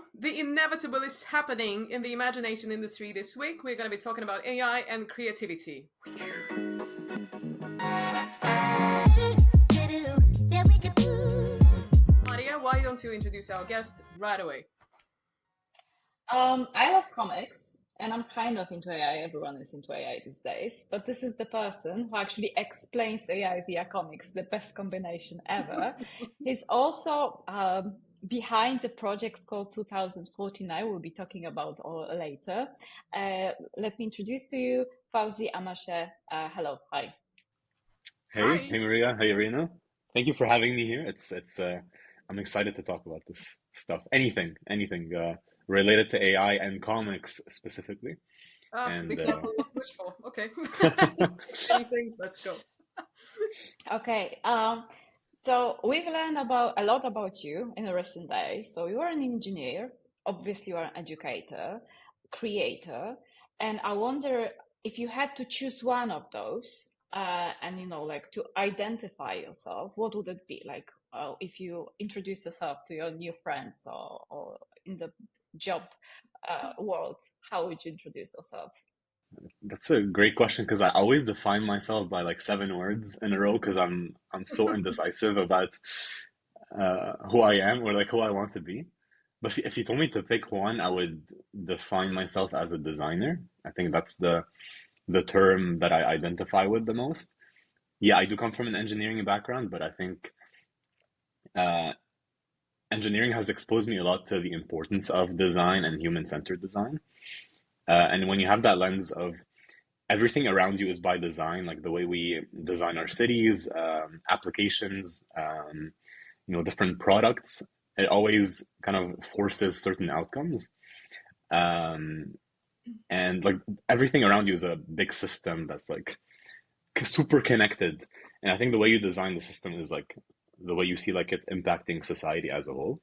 Well, the inevitable is happening in the imagination industry this week. We're going to be talking about AI and creativity. Maria, why don't you introduce our guest right away? I love comics, and I'm kind of into AI. Everyone is into AI these days, but this is the person who actually explains AI via comics, the best combination ever. He's also behind the project called 2049. We'll be talking about all later. Let me introduce to you Fawzi Ammache. Hello, hi. Hey, Hi. hey Maria, hey Irina. Thank you for having me here. I'm excited to talk about this stuff. Anything related to AI and comics specifically. Be And careful what to wish for. Okay. Anything, let's go. Okay. So we've learned about a lot about you in the recent days. So you are an engineer, obviously you are an educator, creator, and I wonder if you had to choose one of those, and like to identify yourself, what would it be? Like, if you introduce yourself to your new friends or in the job world, how would you introduce yourself? that's a great question because I always define myself by like 7 words in a row because I'm so indecisive about who I am or like who I want to be. But if you told me to pick one, I would define myself as a designer. I think that's the term that I identify with the most. Yeah, I do come from an engineering background, but I think uh, engineering has exposed me a lot to the importance of design and human-centered design. And when you have that lens of everything around you is by design, like the way we design our cities, applications, different products, it always kind of forces certain outcomes. Um, and like everything around you is a big system that's like super connected. And I think the way you design the system is like the way you see like it impacting society as a whole.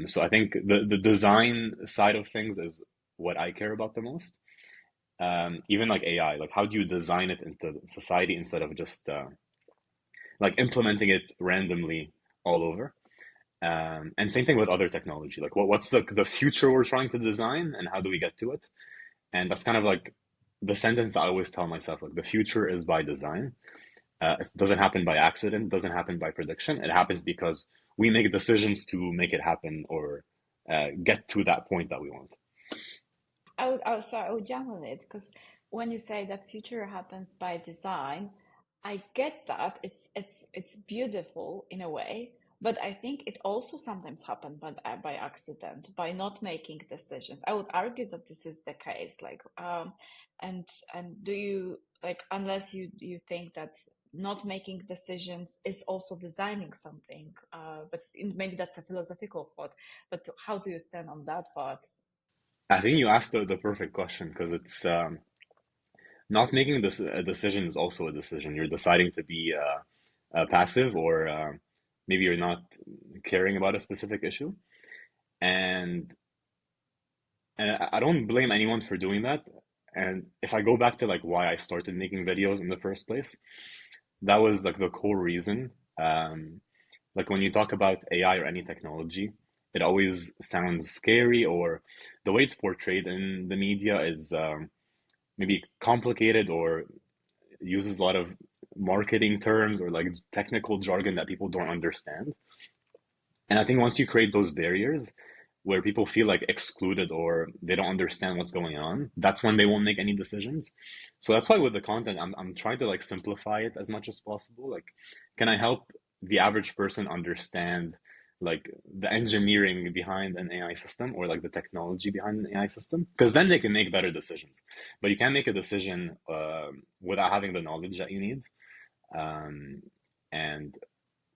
So I think the design side of things is what I care about the most. Even like AI, like how do you design it into society instead of just like implementing it randomly all over? And same thing with other technology. Like what's the future we're trying to design and how do we get to it? And that's kind of like the sentence I always tell myself, like the future is by design. It doesn't happen by accident, doesn't happen by prediction. It happens because we make decisions to make it happen or get to that point that we want. I would jump on it because when you say that future happens by design, I get that it's beautiful in a way, but I think it also sometimes happens by accident, by not making decisions. I would argue that this is the case. Like, and do you like unless you think that not making decisions is also designing something? But maybe that's a philosophical thought. But how do you stand on that part? I think you asked the perfect question because it's not making this a decision is also a decision. You're deciding to be passive or maybe you're not caring about a specific issue. And I don't blame anyone for doing that. And if I go back to like why I started making videos in the first place, that was like the core reason. Like when you talk about AI or any technology, it always sounds scary, or the way it's portrayed in the media is maybe complicated or uses a lot of marketing terms or like technical jargon that people don't understand. And I think once you create those barriers where people feel like excluded or they don't understand what's going on, that's when they won't make any decisions. So that's why with the content, I'm trying to like simplify it as much as possible. Like, can I help the average person understand like the engineering behind an AI system or like the technology behind an AI system? Because then they can make better decisions. But you can't make a decision without having the knowledge that you need. Um, and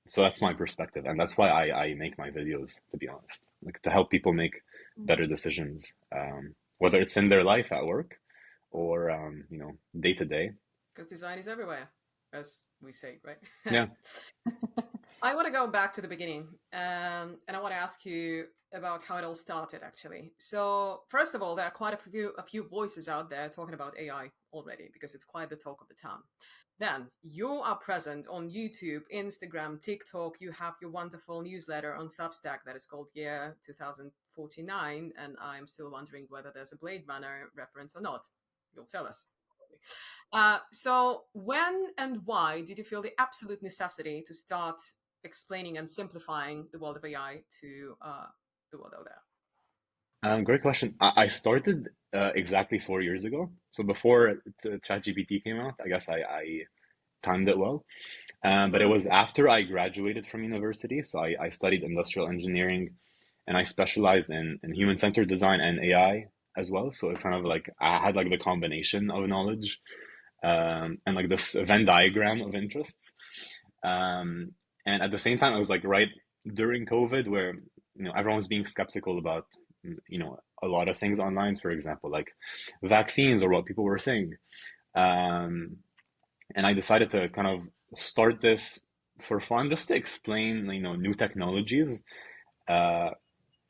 so that's my perspective, and that's why I make my videos, to be honest, like to help people make better decisions, whether it's in their life at work or day to day. Because design is everywhere, as we say, right? Yeah. I want to go back to the beginning, and I want to ask you about how it all started. Actually, so first of all, there are quite a few voices out there talking about AI already because it's quite the talk of the town. Then you are present on YouTube, Instagram, TikTok. You have your wonderful newsletter on Substack that is called Year 2049, and I'm still wondering whether there's a Blade Runner reference or not. You'll tell us. So, when and why did you feel the absolute necessity to start explaining and simplifying the world of AI to the world out there? Great question. I started exactly 4 years ago. So before ChatGPT came out, I guess I timed it well. But it Mm. was after I graduated from university. So I studied industrial engineering and I specialized in human-centered design and AI as well. So it's kind of like I had like the combination of knowledge and like this Venn diagram of interests. Um, and at the same time, I was like right during COVID where everyone was being skeptical about a lot of things online, for example, like vaccines or what people were saying. Um, and I decided to kind of start this for fun, just to explain, new technologies uh,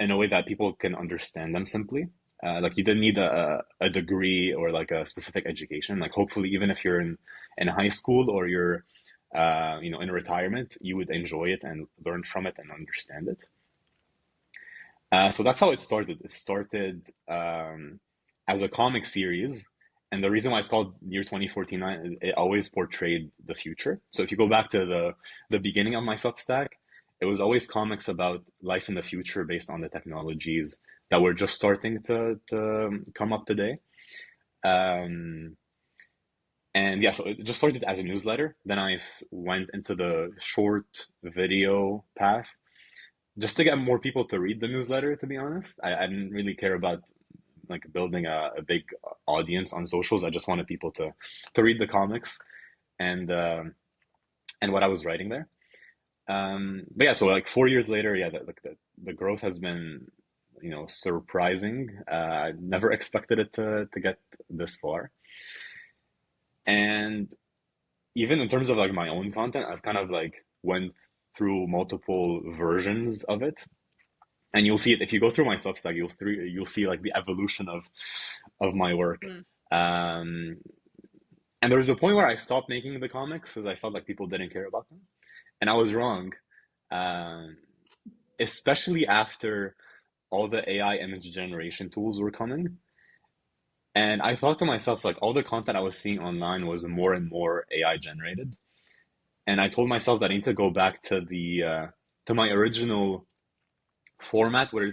in a way that people can understand them simply. Like you didn't need a degree or like a specific education. Like hopefully, even if you're in high school or you're in retirement, you would enjoy it and learn from it and understand it. So that's how it started. It started as a comic series. And the reason why it's called Year 2049 is it always portrayed the future. So if you go back to the beginning of my Substack, it was always comics about life in the future based on the technologies that were just starting to come up today. Um, and yeah, so it just started as a newsletter. Then went into the short video path just to get more people to read the newsletter, to be honest. I didn't really care about like building a big audience on socials. I just wanted people to read the comics and what I was writing there. But yeah, so like 4 years later, yeah, the growth has been surprising. I never expected it to get this far. And even in terms of like my own content, I've kind of like went through multiple versions of it. And you'll see it if you go through my Substack. You'll see like the evolution of my work. Mm. Um, and there was a point where I stopped making the comics because I felt like people didn't care about them, and I was wrong. Um, Especially after all the AI image generation tools were coming, and I thought to myself like all the content I was seeing online was more and more AI generated, and I told myself that I need to go back to my original format where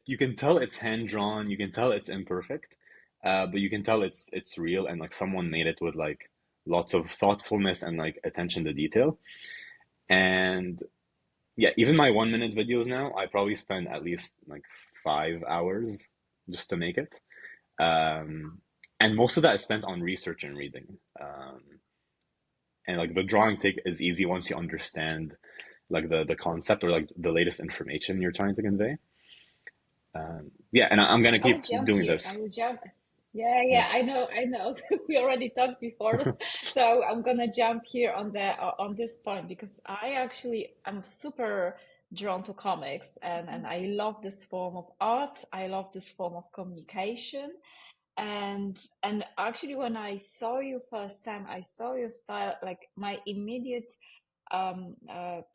you can tell it's hand drawn, you can tell it's imperfect, but you can tell it's real and like someone made it with like lots of thoughtfulness and like attention to detail. And yeah, even my 1 minute videos now, I probably spend at least like 5 hours just to make it. Um, and most of that is spent on research and reading. And like the drawing take is easy once you understand like the concept or like the latest information you're trying to convey. Yeah, and I'm gonna I will keep jump doing here. this. I will jump. Yeah, Yeah. yeah, I know, I know. We already talked before, so I'm gonna jump here on the on this point because I'm super drawn to comics and I love this form of art. I love this form of communication. And actually when I saw you first time, I saw your style, like my immediate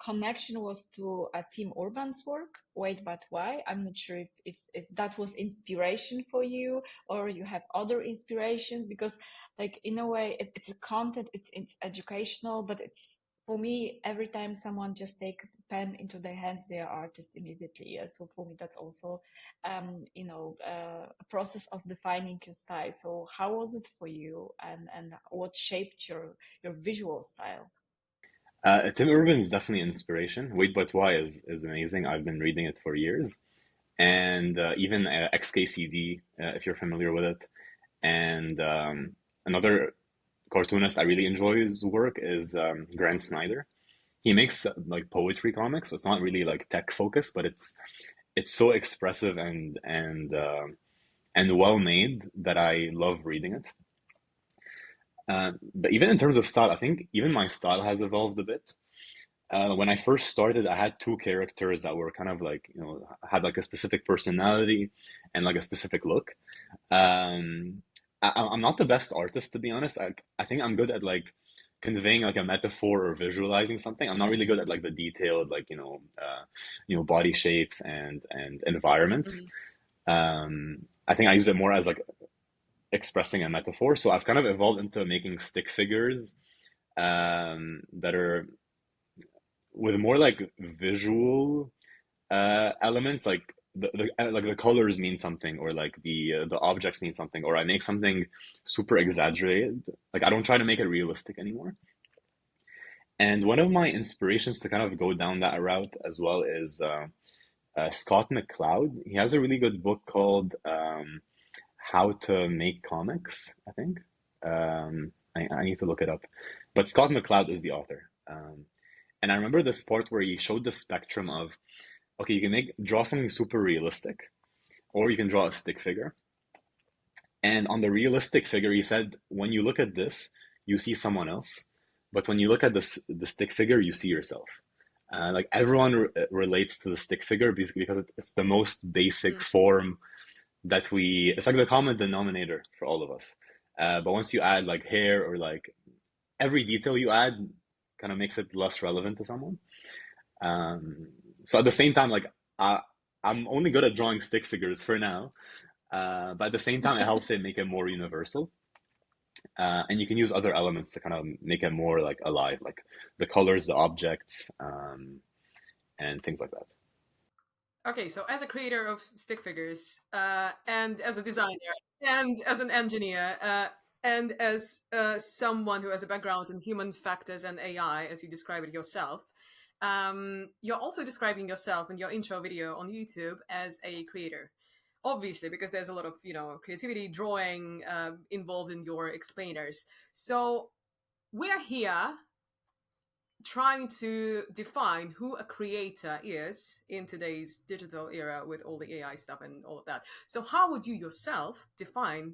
connection was to Tim Urban's work. Wait, but why? I'm not sure if that was inspiration for you or you have other inspirations because, like, in a way, it's a content, it's educational, but it's for me every time someone just take a pen into their hands, they are artists immediately. Yeah? So for me, that's also, a process of defining your style. So how was it for you, and what shaped your visual style? Tim Urban is definitely an inspiration. Wait, but why is amazing. I've been reading it for years, and even XKCD, if you're familiar with it, and another cartoonist I really enjoy his work is Grant Snyder. He makes like poetry comics, so it's not really like tech focused, but it's so expressive and well made that I love reading it. But even in terms of style, I think even my style has evolved a bit. when I first started, I had two characters that were kind of like, had like a specific personality and like a specific look. I'm not the best artist, to be honest. I think I'm good at like conveying like a metaphor or visualizing something. I'm not really good at like the detailed, like, body shapes and environments. Mhm. I think I use it more as like expressing a metaphor. So I've kind of evolved into making stick figures that are with more like visual elements, like like the colors mean something, or like the objects mean something, or I make something super exaggerated. Like I don't try to make it realistic anymore. And one of my inspirations to kind of go down that route as well is Scott McCloud. He has a really good book called How to Make Comics, I think. I need to look it up. But Scott McCloud is the author. And I remember this part where he showed the spectrum of, okay, you can draw something super realistic, or you can draw a stick figure. And on the realistic figure, he said, when you look at this, you see someone else. But when you look at the stick figure, you see yourself. Like everyone relates to the stick figure because it's the most basic Mm. form it's like the common denominator for all of us. But once you add like hair or like every detail you add kind of makes it less relevant to someone. Um, so at the same time, like I'm only good at drawing stick figures for now, but at the same time, it helps it make it more universal. And you can use other elements to kind of make it more like alive, like the colors, the objects, and things like that. Okay, so as a creator of stick figures, and as a designer, and as an engineer, and as someone who has a background in human factors and AI, as you describe it yourself, you're also describing yourself in your intro video on YouTube as a creator. Obviously, because there's a lot of creativity, drawing involved in your explainers. So we're here trying to define who a creator is in today's digital era with all the AI stuff and all of that. So how would you yourself define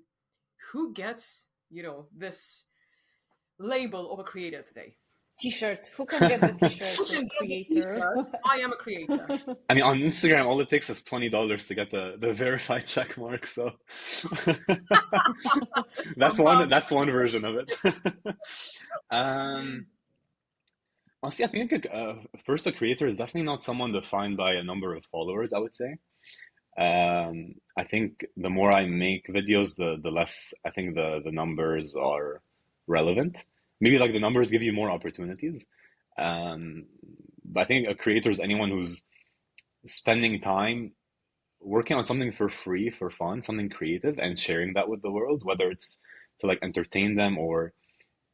who gets, this label of a creator today? T-shirt. Who can get the T-shirt Who can of get the creator? t-shirt? I am a creator. I mean, on Instagram, all it takes is $20 to get the verified check mark. So that's one version of it. um, Honestly, I think first a creator is definitely not someone defined by a number of followers, I would say. I think the more I make videos, the less I think the numbers are relevant. Maybe like the numbers give you more opportunities. Um, but I think a creator is anyone who's spending time working on something for free, for fun, something creative, and sharing that with the world, whether it's to like entertain them or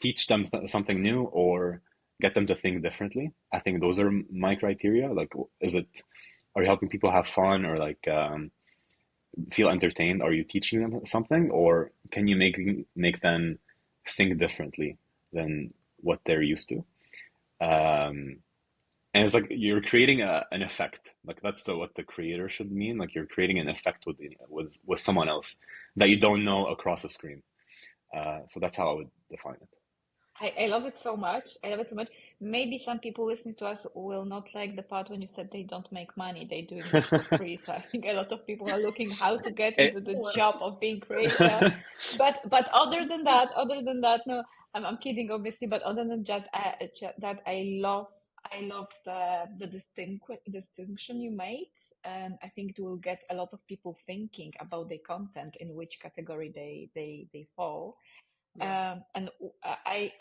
teach them something new or get them to think differently. I think those are my criteria. Like, are you helping people have fun or like feel entertained? Are you teaching them something, or can you make them think differently than what they're used to? Um, and it's like you're creating an effect. Like that's what the creator should mean. Like you're creating an effect with someone else that you don't know across a screen. So that's how I would define it. I love it so much. I love it so much. Maybe some people listening to us will not like the part when you said they don't make money. They're doing it for free. So I think a lot of people are looking how to get into the job of being creator. But other than that, no, I'm kidding, obviously. But other than that, I love the distinction you made, and I think it will get a lot of people thinking about their content in which category they fall. Yeah. And I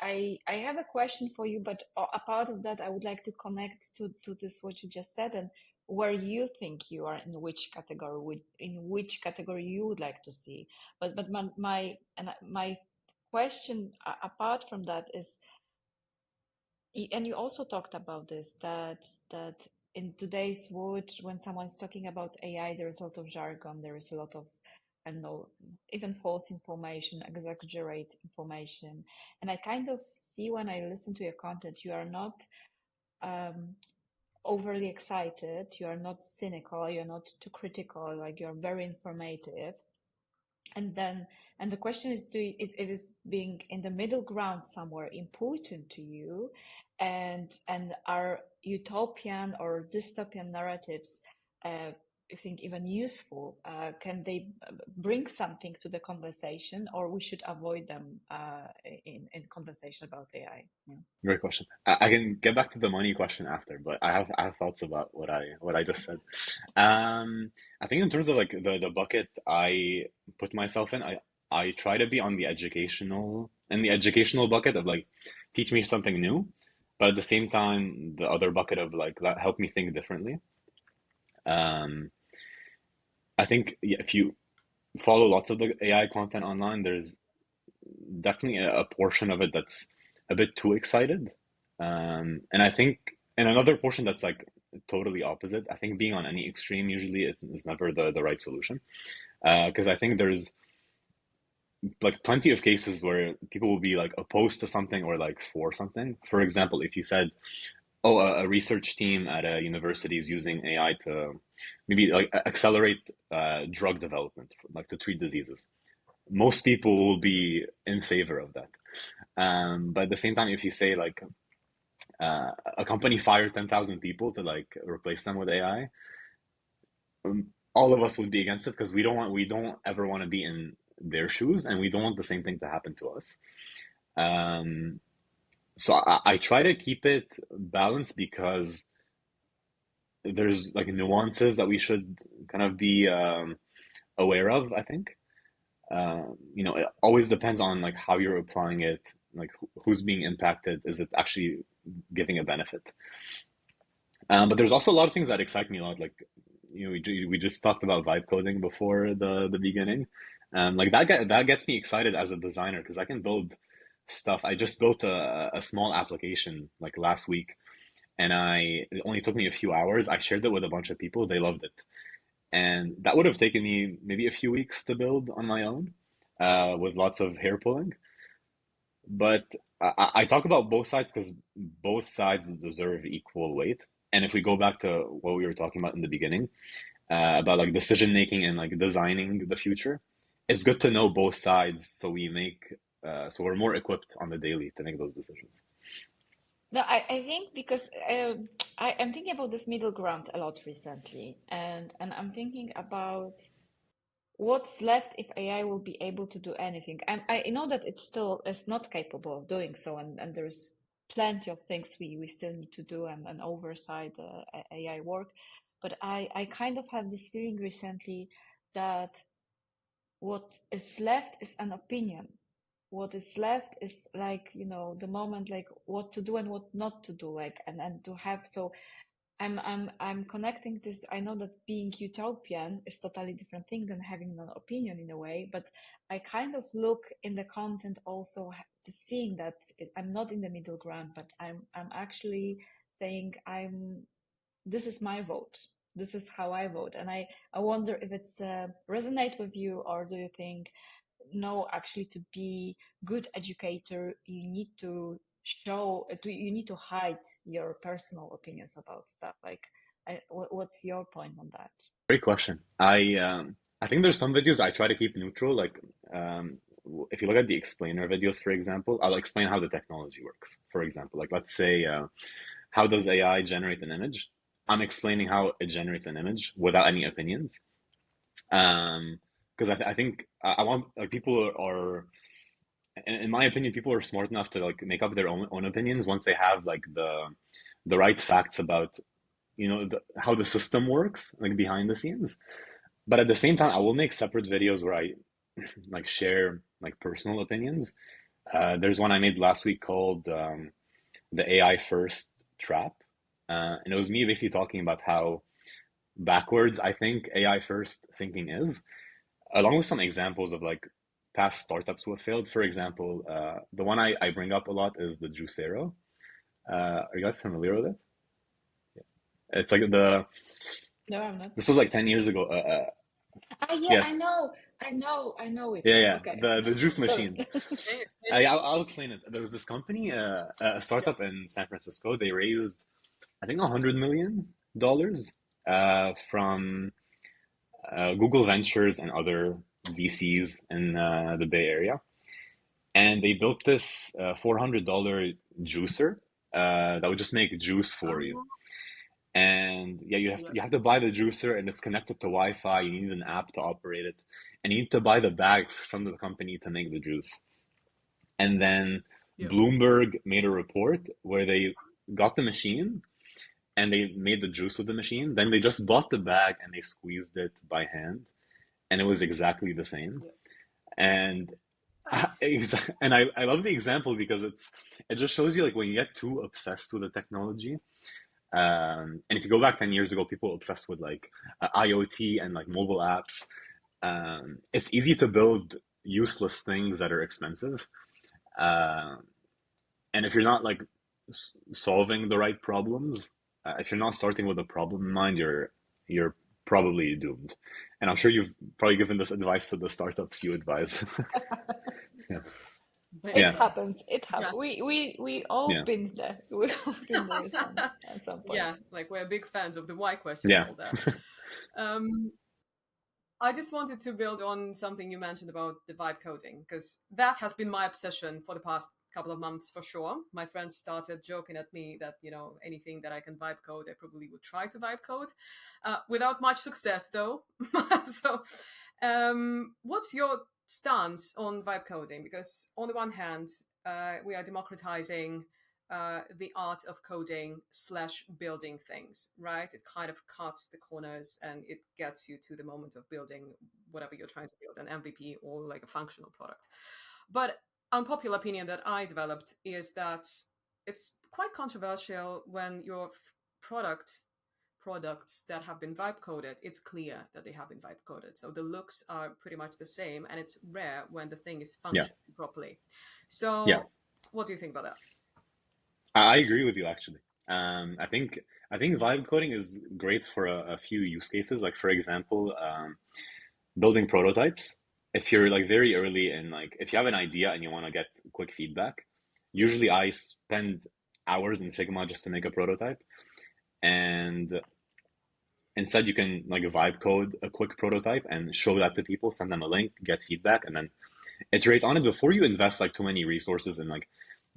have a question for you, but a part of that, I would like to connect to this what you just said and where you think you are in which category, in which category you would like to see. But my question apart from that is, and you also talked about this that in today's world, when someone's talking about AI, there is a lot of jargon, there is a lot of I don't know, even false information, exaggerate information. And I kind of see when I listen to your content, you are not um, overly excited, you are not cynical, you're not too critical, like you're very informative. And then, and the question is, it is being in the middle ground somewhere important to you? and our utopian or dystopian narratives, I think even useful? Can they bring something to the conversation, or we should avoid them in conversation about AI? Yeah. Great question. I can get back to the money question after, but I have thoughts about what I just said. I think in terms of like the bucket I put myself in, I try to be on the educational bucket of like teach me something new, but at the same time the other bucket of like that help me think differently. Um, I think yeah, if you follow lots of the AI content online, there's definitely a portion of it that's a bit too excited. And I think, and another portion that's like totally opposite. I think being on any extreme usually is never the right solution. Because I think there's like plenty of cases where people will be like opposed to something or like for something. For example, if you said, oh, a research team at a university is using AI to maybe like accelerate drug development, like to treat diseases, most people will be in favor of that. But at the same time, if you say like a company fired 10,000 people to like replace them with AI, all of us would be against it because we don't ever want to be in their shoes, and we don't want the same thing to happen to us. Um, so I try to keep it balanced because there's like nuances that we should kind of be aware of, I think. It always depends on like how you're applying it, like who's being impacted. Is it actually giving a benefit? But there's also a lot of things that excite me a lot. Like, we just talked about vibe coding before the beginning. Like that gets me excited as a designer because I can build stuff. I just built a small application like last week, and it only took me a few hours. I shared it with a bunch of people. They loved it. And that would have taken me maybe a few weeks to build on my own, with lots of hair pulling. But I talk about both sides because both sides deserve equal weight. And if we go back to what we were talking about in the beginning, about like decision making and like designing the future, it's good to know both sides so we're more equipped on the daily to make those decisions. No, I think because I'm thinking about this middle ground a lot recently, and I'm thinking about what's left if AI will be able to do anything. I know that it's not capable of doing so, and there's plenty of things we still need to do and oversight AI work. But I kind of have this feeling recently that what is left is an opinion. What is left is like, the moment, like what to do and what not to do, like, and to have. So I'm connecting this. I know that being utopian is totally different thing than having an opinion in a way, but I kind of look in the content also seeing that I'm not in the middle ground, but I'm actually saying this is my vote. This is how I vote, and I wonder if it's resonate with you, or do you think no, actually to be good educator you need to you need to hide your personal opinions about stuff, like what's your point on that? Great question. I think there's some videos I try to keep neutral. Like, if you look at the explainer videos, for example, I'll explain how the technology works. For example, like let's say, how does AI generate an image? I'm explaining how it generates an image without any opinions. Because I think I want like people are, in my opinion, people are smart enough to like make up their own opinions once they have like the right facts about how the system works like behind the scenes. But at the same time, I will make separate videos where I like share like personal opinions. There's one I made last week called the AI first trap, and it was me basically talking about how backwards I think AI first thinking is, along with some examples of like past startups who have failed. For example, the one I bring up a lot is the Juicero. Are you guys familiar with it? It's like No, I'm not. this was like 10 years ago. Yeah, I Yes. know, I know it. Yeah, yeah. Okay. The juice Sorry. machines. Yes, I'll explain it. There was this company, a startup in San Francisco. They raised, I think, $100 million from Google Ventures and other VCs in the Bay Area, and they built this $400 juicer that would just make juice for you. Oh, And yeah, yeah, you have to buy the juicer, and it's connected to Wi-Fi. You need an app to operate it, and you need to buy the bags from the company to make the juice. And then yeah, Bloomberg made a report where they got the machine and they made the juice with the machine. Then they just bought the bag and they squeezed it by hand, and it was exactly the same. yeah. And and I love the example because it just shows you like when you get too obsessed with the technology. And if you go back 10 years ago, people were obsessed with like IoT and like mobile apps. It's easy to build useless things that are expensive. Uh, and if you're not like solving the right problems, if you're not starting with a problem in mind, you're probably doomed. And I'm sure you've probably given this advice to the startups you advise. Yeah. Makes It Yeah. sense. happens. It Yeah, happens. We all Yeah. been there. We all been there at some point. yeah. Like we're big fans of the why question and Yeah. all that. Um, I just wanted to build on something you mentioned about the vibe coding, because that has been my obsession for the past couple of months for sure. My friends started joking at me that, anything that I can vibe code, I probably would try to vibe code, without much success though. So, what's your stance on vibe coding? Because on the one hand, we are democratizing the art of coding slash building things, right? It kind of cuts the corners and it gets you to the moment of building whatever you're trying to build, an MVP or like a functional product. But unpopular opinion that I developed is that it's quite controversial when your products that have been vibe coded, it's clear that they have been vibe coded. So the looks are pretty much the same, and it's rare when the thing is Yeah. functioning properly. Yeah. So, what do you think about that? I agree with you actually. I think vibe coding is great for a few use cases. Like for example, building prototypes. If you're like very early in like if you have an idea and you want to get quick feedback, usually I spend hours in Figma just to make a prototype. And instead you can like vibe code a quick prototype and show that to people, send them a link, get feedback, and then iterate on it before you invest like too many resources in like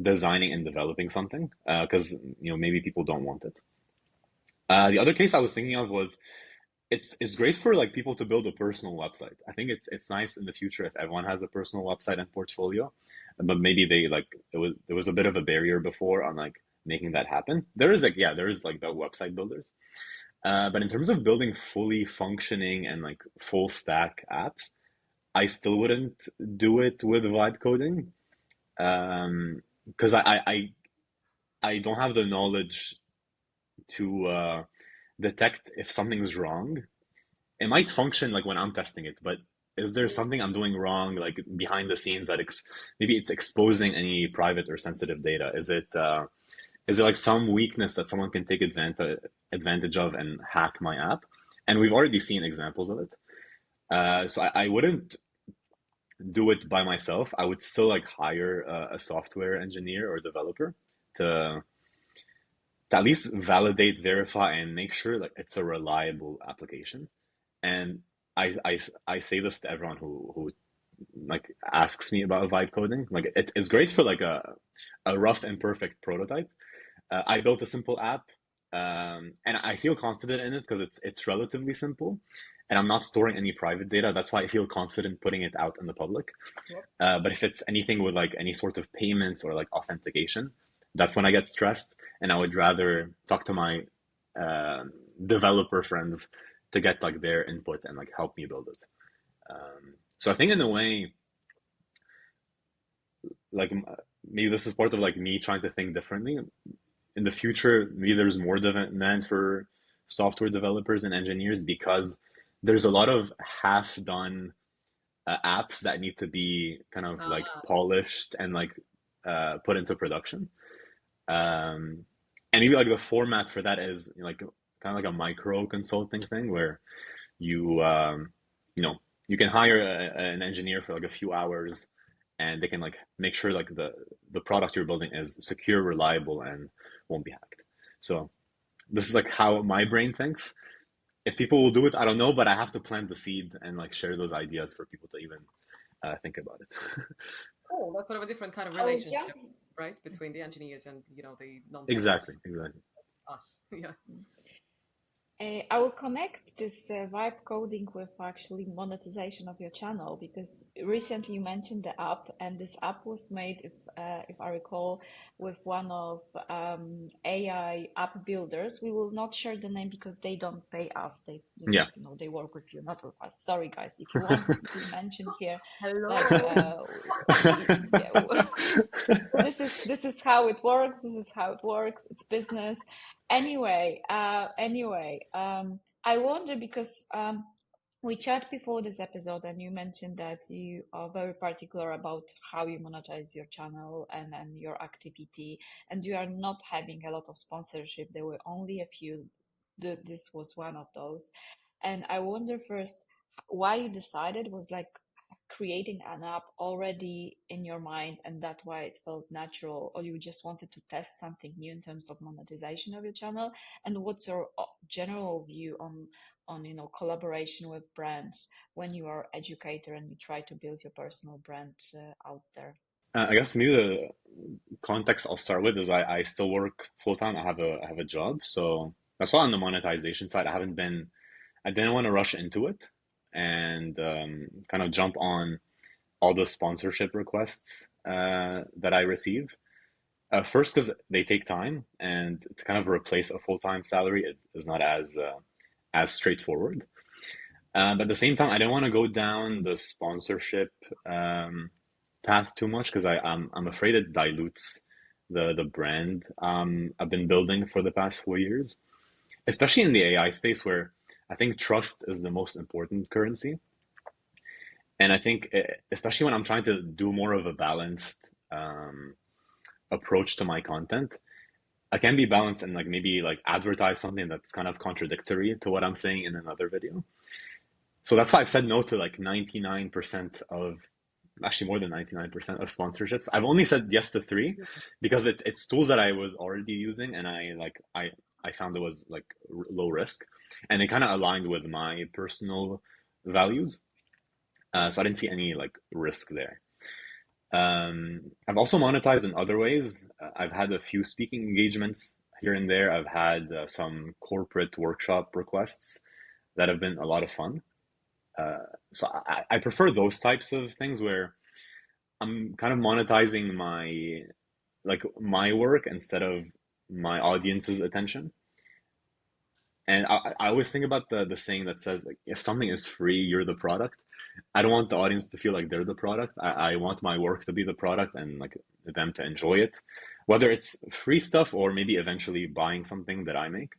designing and developing something because maybe people don't want it. The other case I was thinking of was it's great for like people to build a personal website. I think it's nice in the future if everyone has a personal website and portfolio, but maybe they like there was a bit of a barrier before on like making that happen. There is like the website builders, but in terms of building fully functioning and like full stack apps, I still wouldn't do it with vibe coding because I don't have the knowledge to detect if something's wrong. It might function like when I'm testing it, but is there something I'm doing wrong like behind the scenes that maybe it's exposing any private or sensitive data? Is it like some weakness that someone can take advantage of and hack my app? And we've already seen examples of it. So I wouldn't do it by myself. I would still like hire a software engineer or developer to at least validate, verify, and make sure like it's a reliable application. And I say this to everyone who like asks me about vibe coding. Like it's great for like a rough and perfect prototype. I built a simple app, and I feel confident in it because it's relatively simple, and I'm not storing any private data. That's why I feel confident putting it out in the public. Yep. But if it's anything with like any sort of payments or like authentication, that's when I get stressed, and I would rather talk to my uh, developer friends to get like their input and like help me build it. So I think in a way, like maybe this is part of like me trying to think differently. In the future, maybe there's more demand for software developers and engineers because there's a lot of half-done apps that need to be kind of like Ah, polished and like put into production. And maybe like the format for that is like kind of like a micro consulting thing where you you know you can hire an engineer for like a few hours and they can like make sure like the product you're building is secure, reliable, and won't be hacked. So this is like how my brain thinks. If people will do it, I don't know, but I have to plant the seed and like share those ideas for people to even think about it. cool. That's sort of a different kind of I will jump. relationship. right? Between the engineers and the Exactly, non-techers, exactly. us. Yeah. I will connect this vibe coding with actually monetization of your channel, because recently you mentioned the app, and this app was made, if I recall, with one of AI app builders. We will not share the name because they don't pay us. They Yeah. they work with you, not with us. Sorry, guys. If you want to be mentioned here, like Hello. yeah, this is how it works. This is how it works. It's business. Anyway, I wonder, because we chat before this episode, and you mentioned that you are very particular about how you monetize your channel and your activity, and you are not having a lot of sponsorship. There were only a few. This was one of those, and I wonder first why you decided. Was like creating an app already in your mind, and that's why it felt natural, or you just wanted to test something new in terms of monetization of your channel? And what's your general view on collaboration with brands when you are educator and you try to build your personal brand out there? I guess maybe the context I'll start with is I still work full time. I have a job, so that's why on the monetization side I didn't want to rush into it and kind of jump on all the sponsorship requests that I receive. First, because they take time, and to kind of replace a full time salary is not as straightforward. But at the same time, I didn't want to go down the sponsorship path too much because I'm afraid it dilutes the brand I've been building for the past 4 years, especially in the AI space where I think trust is the most important currency. And I think, especially when I'm trying to do more of a balanced approach to my content, I can be balanced and like maybe like advertise something that's kind of contradictory to what I'm saying in another video. So that's why I've said no to like 99% of, actually more than 99% of sponsorships. I've only said yes to three because it's tools that I was already using, and I found it was like low risk, and it kind of aligned with my personal values. So I didn't see any like risk there. I've also monetized in other ways. I've had a few speaking engagements here and there. I've had some corporate workshop requests that have been a lot of fun. So I prefer those types of things where I'm kind of monetizing my work instead of my audience's attention. And I always think about the saying that says like if something is free, you're the product. I don't want the audience to feel like they're the product. I want my work to be the product and like them to enjoy it, whether it's free stuff or maybe eventually buying something that I make.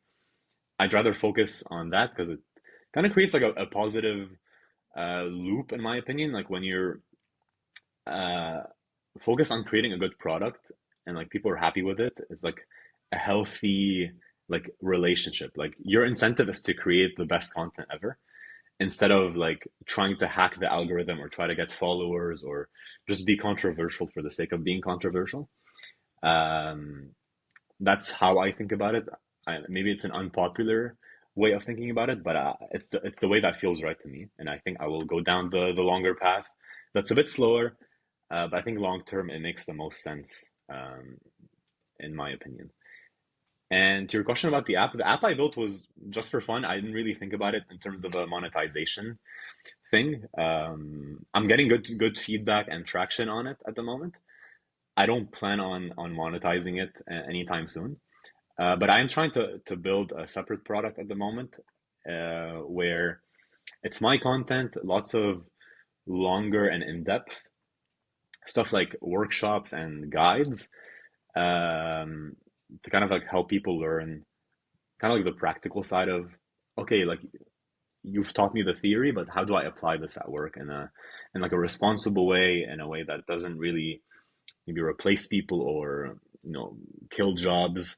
I'd rather focus on that because it kind of creates like a positive loop, in my opinion. Like when you're uh, focused on creating a good product and like people are happy with it, it's like a healthy like relationship. Like your incentive is to create the best content ever instead of like trying to hack the algorithm or try to get followers or just be controversial for the sake of being controversial. Um, that's how I think about it. Maybe it's an unpopular way of thinking about it, but it's the way that feels right to me, and I think I will go down the longer path. That's a bit slower, but I think long term it makes the most sense, in my opinion. And to your question about the app I built was just for fun. I didn't really think about it in terms of a monetization thing. I'm getting good feedback and traction on it at the moment. I don't plan on monetizing it anytime soon. But I am trying to build a separate product at the moment, where it's my content, lots of longer and in-depth stuff like workshops and guides, um, to kind of like help people learn kind of like the practical side of, okay, like you've taught me the theory, but how do I apply this at work in like a responsible way, in a way that doesn't really maybe replace people or kill jobs.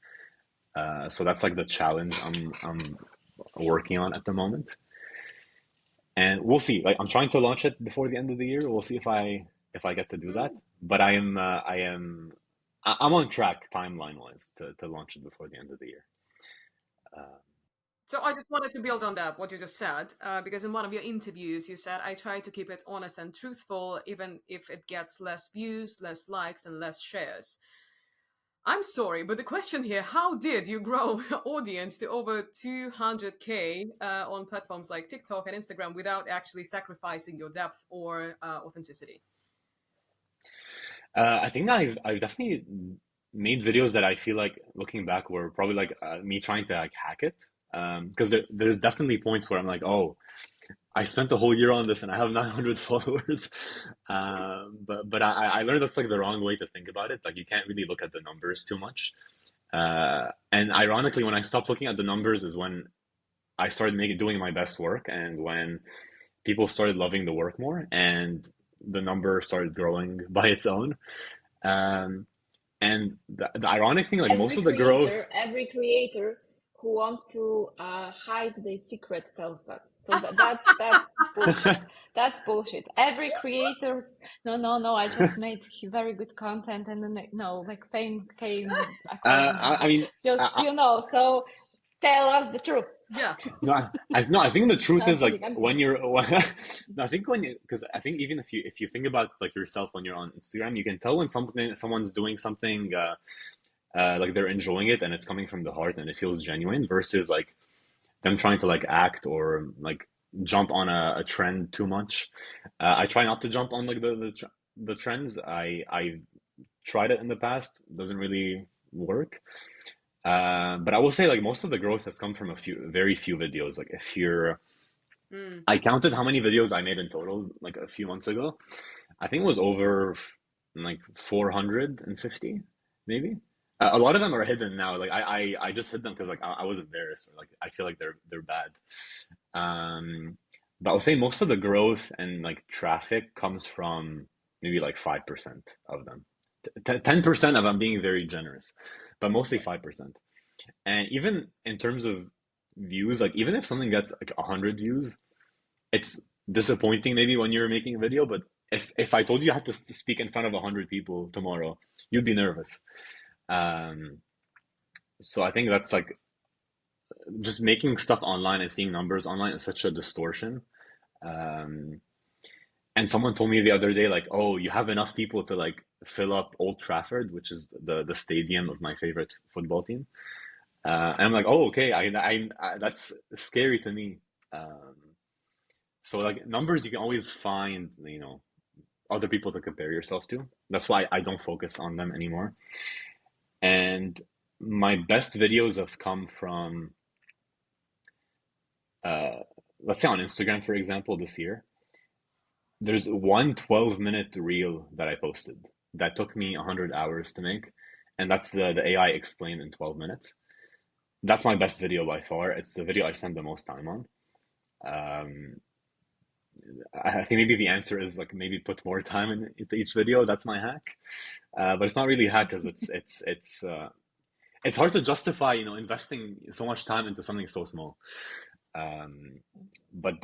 So that's like the challenge I'm working on at the moment, and we'll see. Like I'm trying to launch it before the end of the year. We'll see if I get to do that. But I'm on track timeline wise to launch it before the end of the year. Uh, So I just wanted to build on that, what you just said, because in one of your interviews, you said, I try to keep it honest and truthful, even if it gets less views, less likes, and less shares. I'm sorry, but the question here, how did you grow audience to over 200K on platforms like TikTok and Instagram without actually sacrificing your depth or authenticity? I think I've definitely made videos that I feel like looking back were probably like me trying to like hack it. Because there's definitely points where I'm like, oh, I spent a whole year on this and I have 900 followers. But I learned that's like the wrong way to think about it. Like you can't really look at the numbers too much. And ironically, when I stopped looking at the numbers is when I started doing my best work, and when people started loving the work more, and the number started growing by its own. Um, and the ironic thing, like most of the growth, Every creator who wants to hide their secret tells that. So that's bullshit. That's bullshit. Every creator's no. I just made very good content, and then no, like fame came accordingly. I mean, Just so tell us the truth. Yeah. no, I think the truth is like I'm when you're, I think because I think even if you think about like yourself when you're on Instagram, you can tell when someone's doing something like they're enjoying it and it's coming from the heart and it feels genuine versus like them trying to like act or like jump on a trend too much. I try not to jump on like the trends. I tried it in the past, doesn't really work. But I will say like most of the growth has come from very few videos. Like if you're, Mm. I counted how many videos I made in total like a few months ago. I think it was over like 450 maybe. A lot of them are hidden now. Like I just hid them because like I was embarrassed. Like I feel like they're bad. But I'll say most of the growth and like traffic comes from maybe like 5% of them. 10% of them being very generous, but mostly 5%. And even in terms of views, like even if something gets like 100 views, it's disappointing maybe when you're making a video. But if I told you I had to speak in front of 100 people tomorrow, you'd be nervous. Um, so I think that's like just making stuff online and seeing numbers online is such a distortion. Um, and someone told me the other day, like, oh, you have enough people to like fill up Old Trafford, which is the stadium of my favorite football team. And I'm like, oh, okay, I that's scary to me. Um, so like numbers, you can always find, other people to compare yourself to. That's why I don't focus on them anymore. And my best videos have come from, uh, let's say on Instagram, for example, this year. There's one 12-minute reel that I posted that took me 100 hours to make. And that's the AI explained in 12 minutes. That's my best video by far. It's the video I spend the most time on. Um, I think maybe the answer is like maybe put more time into each video. That's my hack. But it's not really a hack because it's hard to justify, investing so much time into something so small. Um, but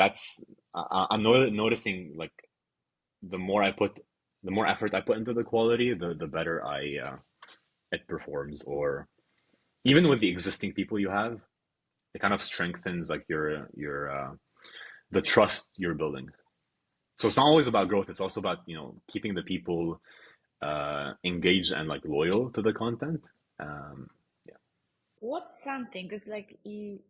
I'm noticing like the more effort I put into the quality, the better it performs. Or even with the existing people you have, it kind of strengthens like your the trust you're building. So it's not always about growth. It's also about, keeping the people engaged and like loyal to the content. Yeah. What's something? Because like you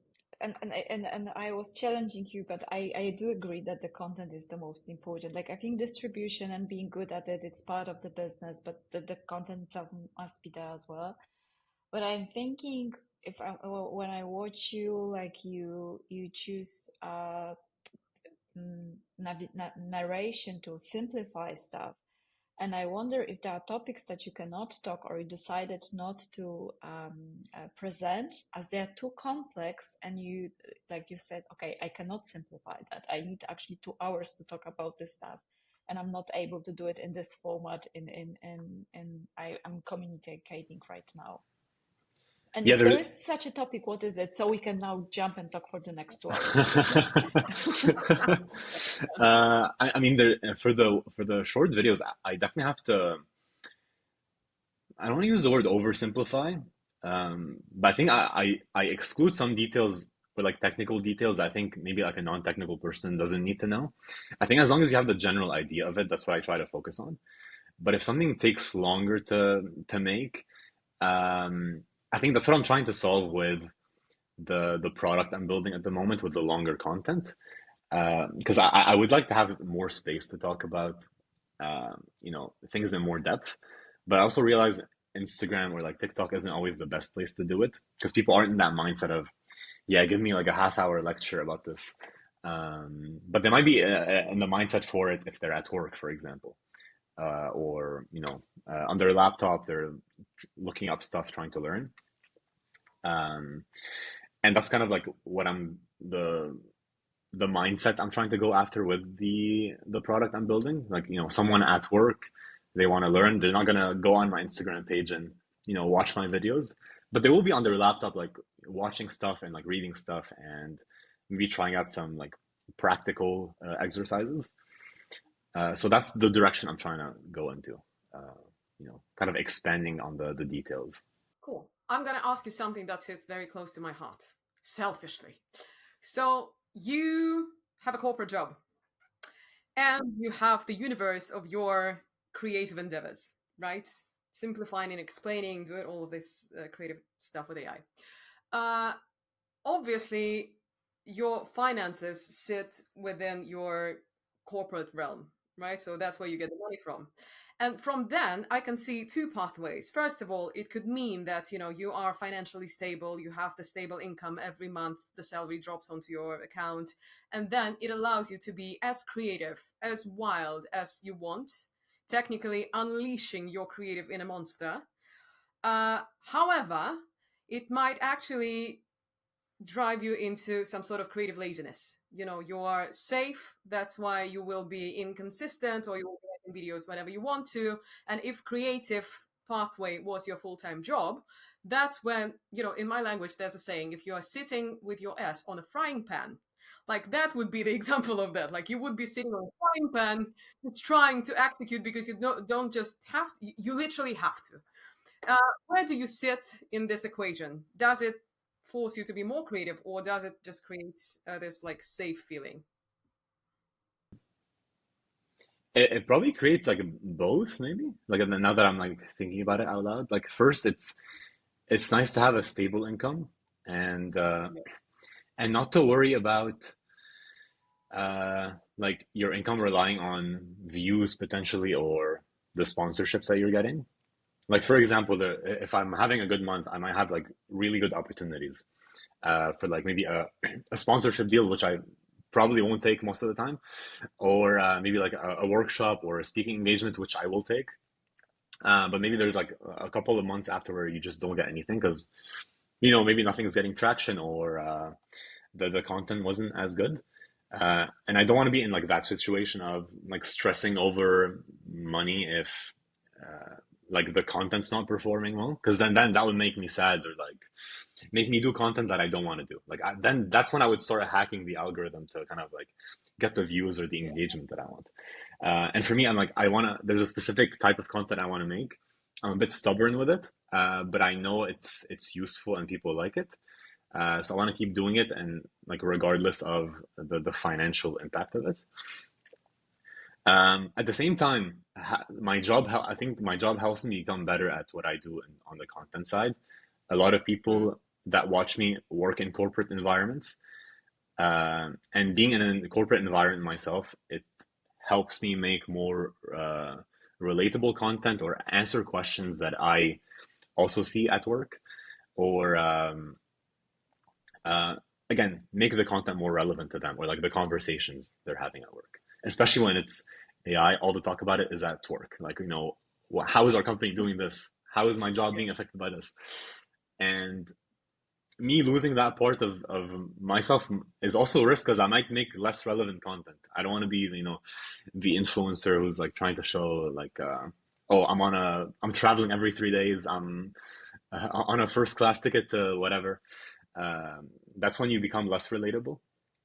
and I was challenging you, but I do agree that the content is the most important. Like I think distribution and being good at it, it's part of the business, but the content itself must be there as well. But I'm thinking when I watch you, like you choose narration to simplify stuff. And I wonder if there are topics that you cannot talk or you decided not to present as they're too complex. And you, like you said, okay, I cannot simplify that. I need actually 2 hours to talk about this stuff. And I'm not able to do it in this format in I'm communicating right now. And Yeah, if there is such a topic, what is it? So we can now jump and talk for the next 2 hours. I mean, for the short videos, I definitely have to. I don't want to use the word oversimplify, but I think I exclude some details or like technical details. I think maybe like a non-technical person doesn't need to know. I think as long as you have the general idea of it, that's what I try to focus on. But if something takes longer to make, I think that's what I'm trying to solve with the product I'm building at the moment with the longer content. Because I would like to have more space to talk about things in more depth. But I also realize Instagram or like TikTok isn't always the best place to do it because people aren't in that mindset of, yeah, give me like a half-hour lecture about this. But they might be in the mindset for it if they're at work, for example, or on their laptop, they're looking up stuff, trying to learn. Um, and that's kind of like what the mindset I'm trying to go after with the product I'm building. Like, someone at work, they want to learn. They're not gonna go on my Instagram page and, watch my videos, but they will be on their laptop, like watching stuff and like reading stuff and maybe trying out some like practical exercises. So that's the direction I'm trying to go into. Kind of expanding on the details. Cool. I'm going to ask you something that sits very close to my heart, selfishly. So you have a corporate job and you have the universe of your creative endeavors, right? Simplifying and explaining, doing all of this creative stuff with AI. Obviously, your finances sit within your corporate realm, right? So that's where you get the money from. And from then, I can see two pathways. First of all, it could mean that, you are financially stable, you have the stable income every month, the salary drops onto your account, and then it allows you to be as creative, as wild as you want, technically unleashing your creative inner monster. However, it might actually drive you into some sort of creative laziness. You are safe, that's why you will be inconsistent, or you will be making videos whenever you want to. And if creative pathway was your full-time job, that's when, in my language, there's a saying, if you are sitting with your ass on a frying pan, like that would be the example of that. Like you would be sitting on a frying pan, just trying to execute because you don't just have to, you literally have to. Where do you sit in this equation? Does it force you to be more creative, or does it just create this like safe feeling? It probably creates like both, maybe. Like now that I'm like thinking about it out loud, like first it's nice to have a stable income and Yeah. and not to worry about like your income relying on views potentially or the sponsorships that you're getting. Like for example, if I'm having a good month, I might have like really good opportunities for like maybe a sponsorship deal, which I probably won't take most of the time, or maybe like a workshop or a speaking engagement, which I will take. But maybe there's like a couple of months after where you just don't get anything because maybe nothing's getting traction or the content wasn't as good. And I don't want to be in like that situation of like stressing over money if like the content's not performing well, because then that would make me sad or like make me do content that I don't want to do. Like then that's when I would start hacking the algorithm to kind of like get the views or the engagement that I want. And for me, I'm like, there's a specific type of content I want to make. I'm a bit stubborn with it, but I know it's useful and people like it. So I want to keep doing it, and like regardless of the financial impact of it. At the same time, I think my job helps me become better at what I do on the content side. A lot of Mm. people that watch me work in corporate environments, and being in a corporate environment myself, it helps me make more relatable content or answer questions that I also see at work, or uh, again, make the content more relevant to them or like the conversations they're having at work, especially when it's AI. All the talk about it is at work. Like, how is our company doing this? How is my job Yeah. being affected by this? And me losing that part of myself is also a risk because I might make less relevant content. I don't want to be, the influencer who's like trying to show like, oh, I'm traveling every 3 days. I'm on a first class ticket to whatever. That's when you become less relatable.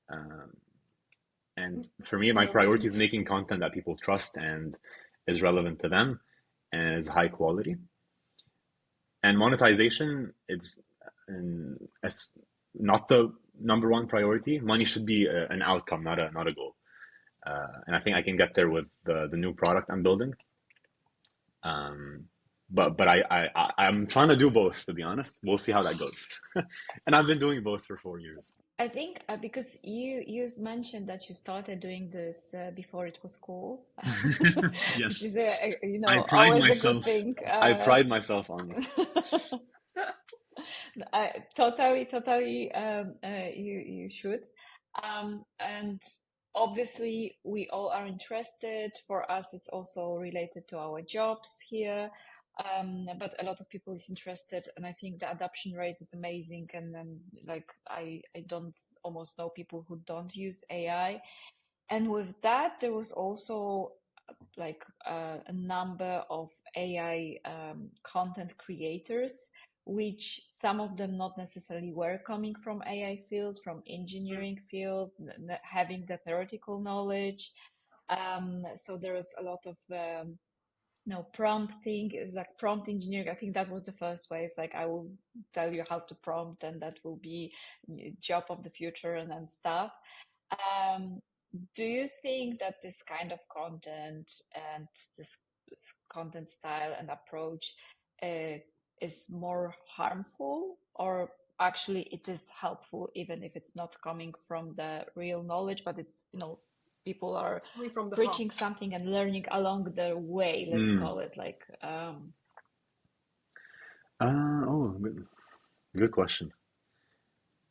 Um, and for me, By my all priority is means. making content that people trust and is relevant to them and is high quality. And monetization, it's not the number one priority. Money should be an outcome, not a goal. And I think I can get there with the new product I'm building. Um, but I'm trying to do both, to be honest. We'll see how that goes. And I've been doing both for 4 years. I think because you mentioned that you started doing this before it was cool, which Yes, is I pride always a good myself. thing. I pride myself on this. Totally, you should. And obviously, we all are interested. For us, it's also related to our jobs here. But a lot of people is interested, and I think the adoption rate is amazing. And then, like, I don't almost know people who don't use AI. And with that, there was also like a number of AI content creators, which some of them not necessarily were coming from AI field, from engineering field, having the theoretical knowledge. So there was a lot of prompting, like prompt engineering. I think that was the first wave. Like, I will tell you how to prompt, and that will be job of the future and stuff. Um, do you think that this kind of content and this content style and approach uh, is more harmful, or actually it is helpful, even if it's not coming from the real knowledge, but it's, people are Coming from the heart. preaching something and learning along the way, let's call it like, Oh, good question.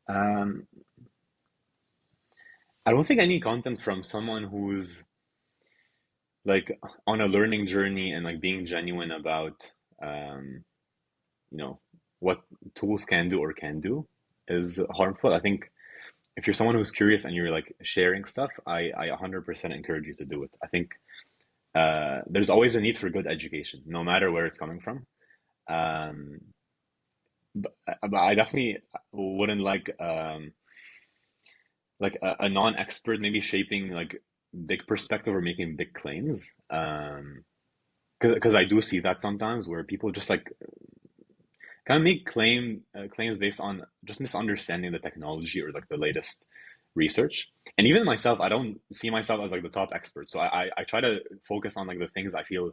Um, I don't think any content from someone who's like on a learning journey and like being genuine about um, you know, what tools can do or can do is harmful. I think if you're someone who's curious and you're like sharing stuff, I 100% encourage you to do it. I think there's always a need for good education, no matter where it's coming from. Um, but I definitely wouldn't like a non-expert maybe shaping like big perspective or making big claims. Because I do see that sometimes where people just like kind of make claims based on just misunderstanding the technology or like the latest research. And even myself, I don't see myself as like the top expert. So I try to focus on like the things I feel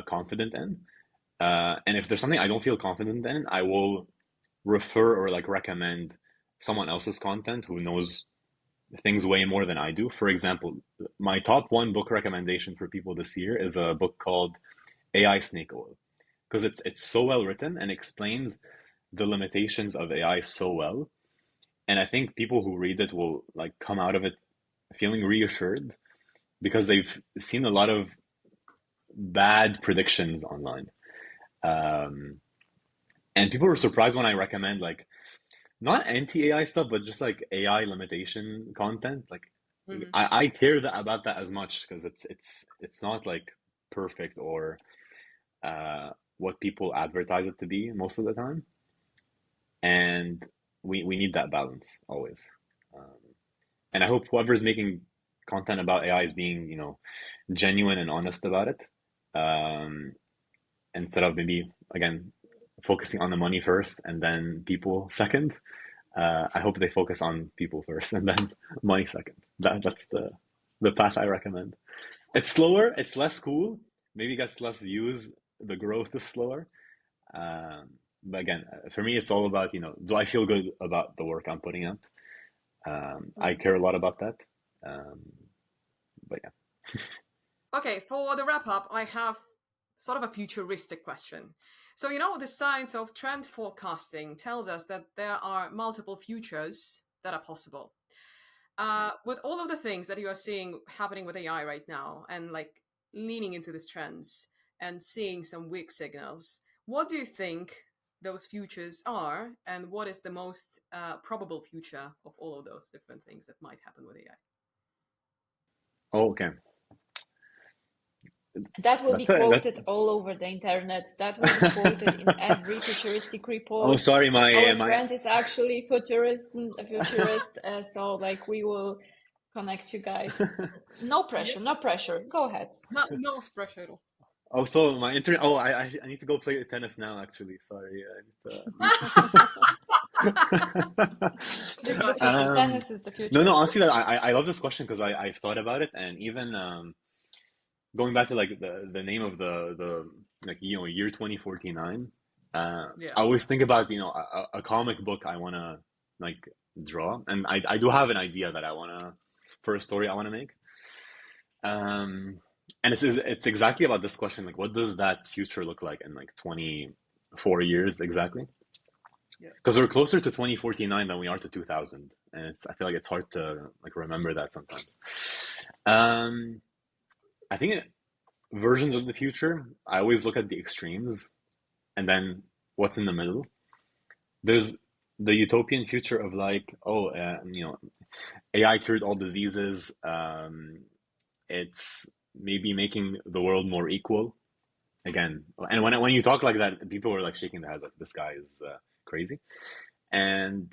confident in. And if there's something I don't feel confident in, I will refer or like recommend someone else's content who knows things way more than I do. For example, my top one book recommendation for people this year is a book called AI Snake Oil, because it's so well written and explains the limitations of AI so well. And I think people who read it will like come out of it feeling reassured because they've seen a lot of bad predictions online. Um, and people were surprised when I recommend like not anti-AI stuff, but just like AI limitation content. Like Mhm. I care about that as much because it's not like perfect or what people advertise it to be most of the time. And we need that balance always. Um, and I hope whoever's making content about AI is being, genuine and honest about it. Um, Instead of maybe again focusing on the money first and then people second. I hope they focus on people first and then money second. That's the path I recommend. It's slower, it's less cool, maybe gets less views, the growth is slower. But again, for me, it's all about, do I feel good about the work I'm putting out? I Mhm. care a lot about that. Um, but yeah. Okay, for the wrap up, I have sort of a futuristic question. So, the science of trend forecasting tells us that there are multiple futures that are possible. With all of the things that you are seeing happening with AI right now and like leaning into these trends and seeing some weak signals, what do you think those futures are, and what is the most probable future of all of those different things that might happen with AI? Oh, okay. that will be That's it. That. quoted all over the internet. That will be quoted in every futuristic Oh, report. sorry, my Our my. friend is actually a futurist, so like we will connect you guys. No Yeah, pressure, no pressure. Go ahead. no pressure at all. Oh, so my internet. Oh, I need to go play tennis now. Actually, sorry. This is the Got you. future. Um, Tennis is the no, future. no. Honestly, that I love this question because I've thought about it, and even going back to like the name of the like year 2049. Yeah. I always think about a comic book I want to like draw, and I do have an idea that I want to for a story I want to make. And it's exactly about this question, like what does that future look like in like 24 years exactly? Yeah. Because we're closer to 2049 than we are to 2000, and I feel like it's hard to like remember that sometimes. Um, I think versions of the future, I always look at the extremes and then what's in the middle. There's the utopian future of like, oh, AI cured all diseases. It's maybe making the world more equal again. And when you talk like that, people are like shaking their heads like this guy is crazy. And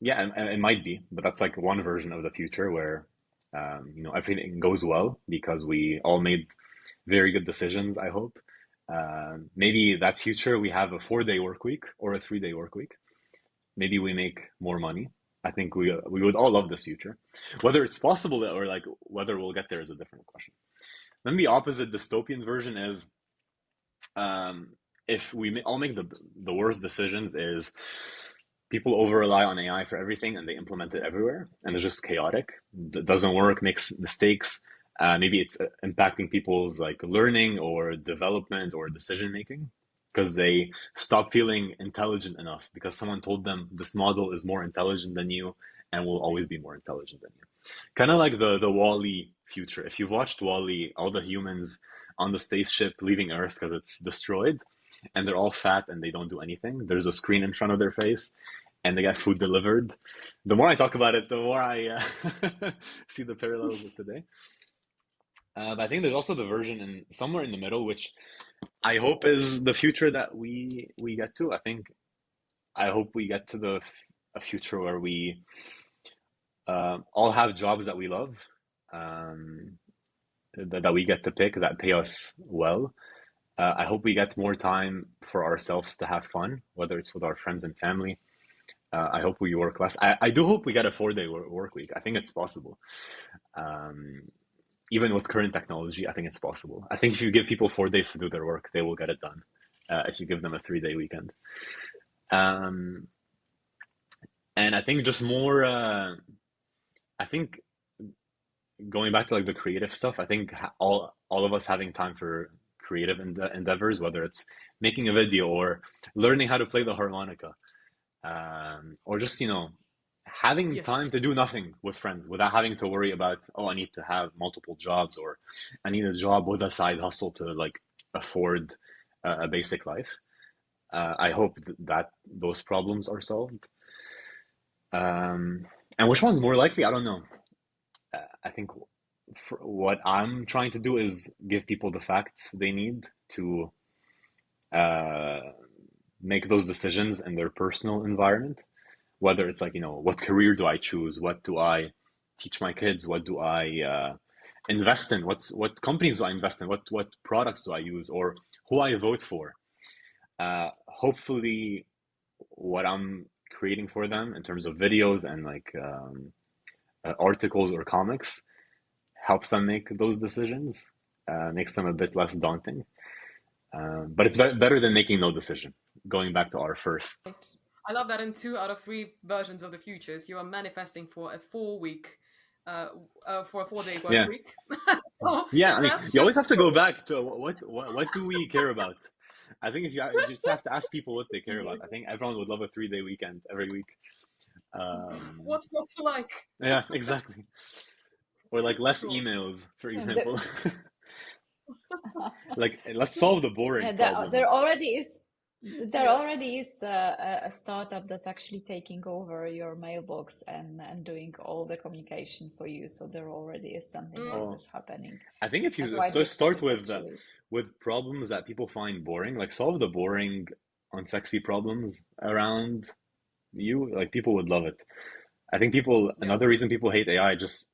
yeah, it might be, but that's like one version of the future where everything goes well because we all made very good decisions, I hope. Maybe that future we have a 4-day work week or a 3-day work week. Maybe we make more money. I think we would all love this future. Whether it's possible or like whether we'll get there is a different question. Then the opposite dystopian version is um, if we all make the worst decisions is people over rely on AI for everything and they implement it everywhere and it's just chaotic. It doesn't work, makes mistakes. Maybe it's impacting people's like learning or development or decision making because they stop feeling intelligent enough because someone told them this model is more intelligent than you and will always be more intelligent than you. Kind of like the Wall-E future. If you've watched Wall-E, all the humans on the spaceship leaving Earth because it's destroyed, and they're all fat and they don't do anything. There's a screen in front of their face, and they get food delivered. The more I talk about it, the more I see the parallels with today. But I think there's also the version in somewhere in the middle, which I hope is the future that we get to. I hope we get to a future where we all have jobs that we love, um, that we get to pick, that pay us well. I hope we get more time for ourselves to have fun, whether it's with our friends and family. I hope we work less. I do hope we get a 4-day work week. I think it's possible. Um, Even with current technology, I think it's possible. I think if you give people 4 days to do their work, they will get it done. If you give them a 3-day weekend. Um, and I think just more, I think going back to like the creative stuff, I think all of us having time for creative endeavors, whether it's making a video or learning how to play the harmonica, or just having time Yes. to do nothing with friends without having to worry about, oh, I need to have multiple jobs or I need a job with a side hustle to like afford a basic life. I hope that those problems are solved. And which one's more likely? I don't know. I think what I'm trying to do is give people the facts they need to uh, make those decisions in their personal environment. Whether it's like, what career do I choose? What do I teach my kids? What do I invest in? What companies do I invest in? What products do I use? Or who I vote for? Hopefully, what I'm creating for them in terms of videos and like articles or comics helps them make those decisions, makes them a bit less daunting. But it's better than making no decision. Going back to our first. Right. I love that in 2 out of 3 versions of the futures, you are manifesting for a 4-week, for a 4-day work Yeah. week. So Yeah, I mean, that's you always just have to go cool. back to what do we care about? I think if you just have to ask people what they care about. I think everyone would love a 3-day weekend every week. Um, What's not to like? yeah, exactly. Or like less Sure. emails, for And example. Like let's solve the yeah, boring there problems. already is there Yeah. already is a startup that's actually taking over your mailbox and doing all the communication for you. So there already is something like Mm. Oh, this happening. I think if A you quite big start thing, actually. with problems that people find boring, like solve the boring, unsexy problems around you, like people would love it. I think Yeah. another reason people hate AI, just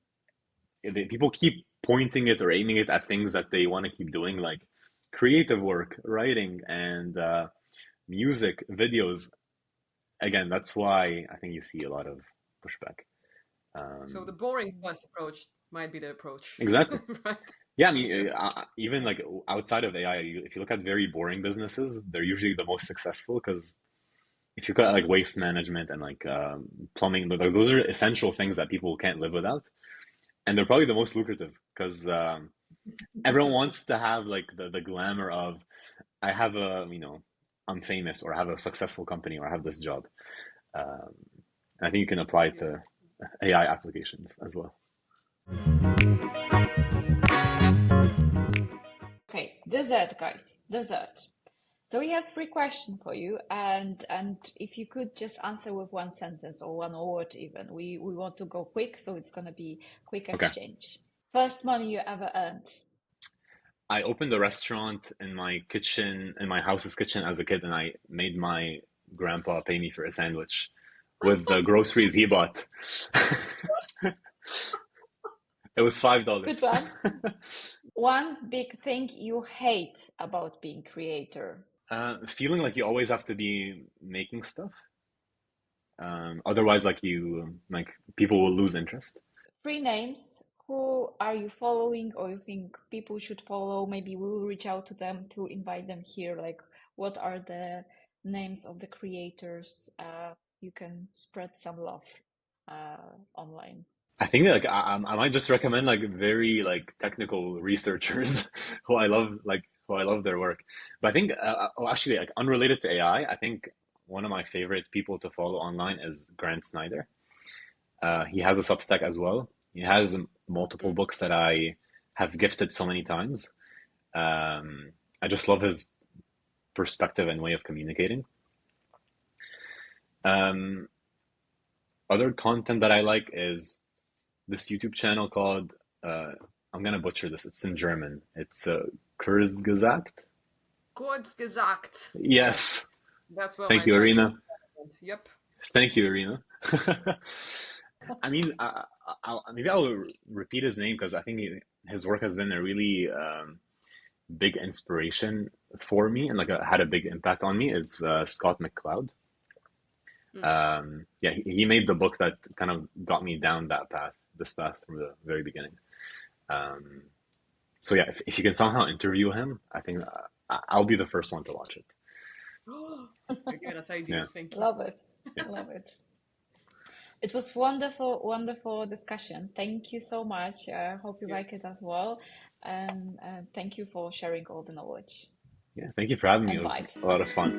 people keep pointing it or aiming it at things that they want to keep doing, like creative work, writing, and music, videos. Again, that's why I think you see a lot of pushback. So the Um, boring first approach might be the approach. Exactly. Right? Yeah, I mean, Yeah. even like outside of AI, if you look at very boring businesses, they're usually the most successful because if you look at like waste management and like plumbing, those are essential things that people can't live without, and they're probably the most lucrative because everyone wants to have like the glamour of I have I'm famous or I have a successful company or I have this job. Um, and I think you can apply it Yeah. to AI applications as well. Okay, dessert, guys, dessert. So we have three questions for you, and if you could just answer with one sentence or one word even. We want to go quick, so it's gonna be quick Okay. exchange. First money you ever earned. I opened a restaurant in my kitchen, in my house's kitchen as a kid, and I made my grandpa pay me for a sandwich with the groceries he bought. It was Good $5. one. One big thing you hate about being creator. Feeling like you always have to be making stuff. Otherwise, like people will lose interest. Three names. Who are you following, or you think people should follow? Maybe we will reach out to them to invite them here. Like, what are the names of the creators? You can spread some love online. I think like I might just recommend like very like technical researchers who I love their work. But I think actually like unrelated to AI, I think one of my favorite people to follow online is Grant Snyder. He has a Substack as well. He has multiple Mm. books that I have gifted so many times. I just love his perspective and way of communicating. Um, Other content that I like is this YouTube channel called I'm gonna butcher this. It's in German. It's Kurzgesagt. Kurz gesagt. Yes, Yes. that's what Thank my you, friend Irina. Yep. Thank you, Irina. I mean, maybe I'll repeat his name because I think his work has been a really big inspiration for me and like had a big impact on me. It's Scott McCloud. Mm. Yeah, he made the book that kind of got me down this path from the very beginning. Um, so yeah, if you can somehow interview him, I think I'll be the first one to watch it. Again, as Yeah, ideas, thank you. Love it. yeah. Love it. It was wonderful, wonderful discussion. Thank you so much. I hope you Yeah. like it as well. And thank you for sharing all the knowledge Yeah, thank you for having me. and It was vibes. a lot of fun.